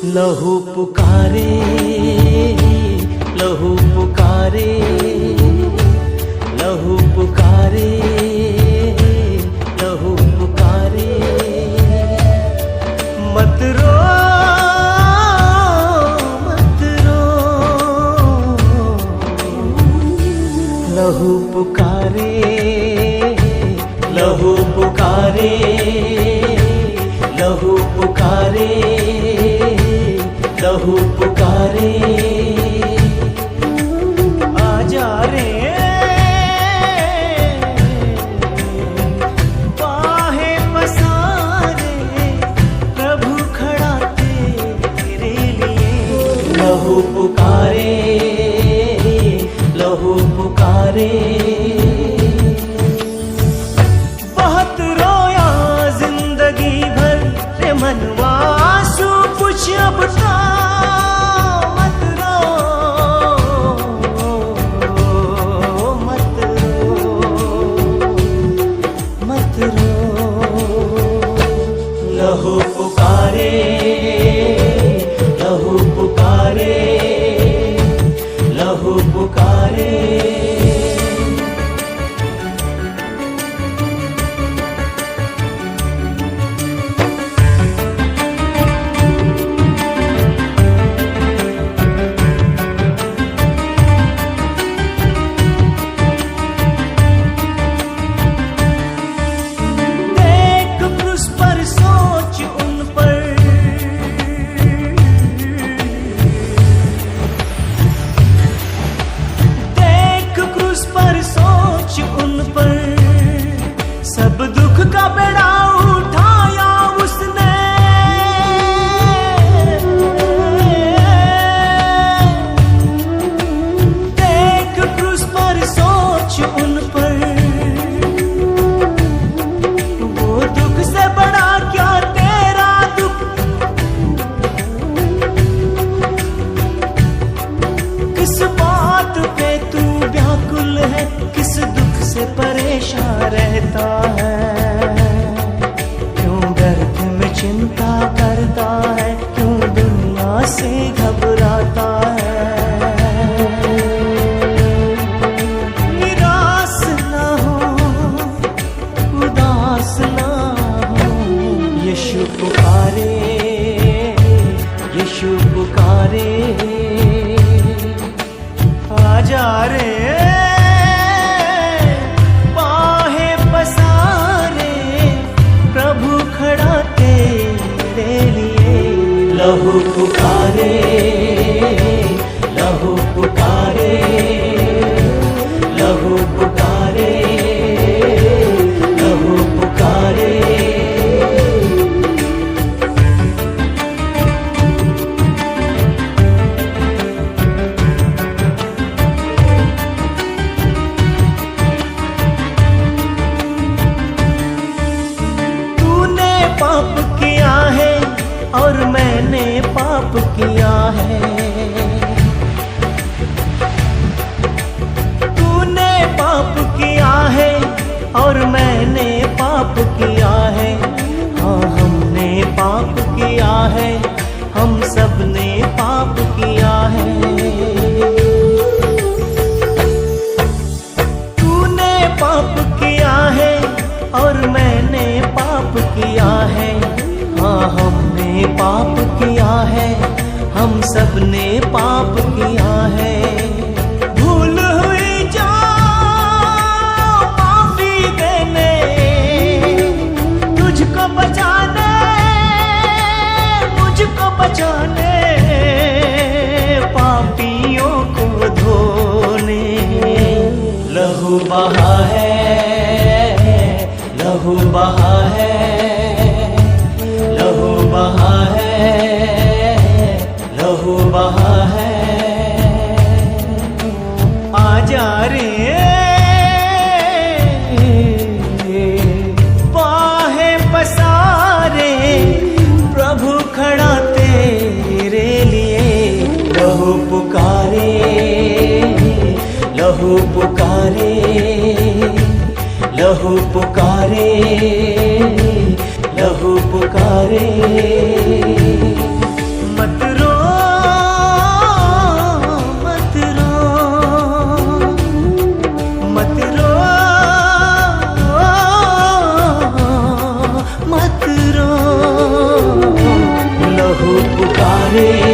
लहू पुकारे, लहू पुकारे, लहू पुकारे, लहू पुकारे। मत रो मत रो, लहू पुकारे, लहू पुकारे, लहू पुकारे, लहू पुकारे। आजा रे बाहें पसारे, प्रभु खड़ा तेरे लिए। लहू पुकारे, लहू पुकारे। बहुत रोया जिंदगी भर रे मनवा, आंसू कुछ अब तो मत रो, मत रो, मत रो। लहू पुकारे, लहू पुकारे, लहू पुकारे। सब दुख का बेड़ा उठाया उसने, देख क्रूस पर सोच उन पर। वो दुख से बड़ा क्या तेरा दुख, किस बात पे तू व्याकुल है, किस दुख से परेशान रहता है। क्यों दर्द में चिंता करता है, क्यों दुनिया से घबराता है। निराश ना हो, उदास ना हो, यीशु पुकारे, यीशु पुकारे। आजा रे लहू पुकारे, लहू पुकारे, लहू पुकारे, लहू पुकारे। तूने पाप किया है और मैंने पाप किया है, तूने पाप किया है और मैंने पाप किया है। हाँ हमने पाप किया है, हम सब ने पाप किया है। तूने पाप किया है और मैंने पाप किया है। हाँ हमने पाप किया है, हम सब ने पाप किया है। भूल हुई जो माफी देने, तुझको बचाने, मुझको बचाने, पापियों को धोने। लहू बहा है, लहू बहा है, लहू बहा है, लहू बहा है। आजा रे बाहें पसारे, प्रभु खड़ा तेरे लिए। लहू पुकारे, लहू पुकारे, लहू पुकारे, लहू पुकारे। मत रे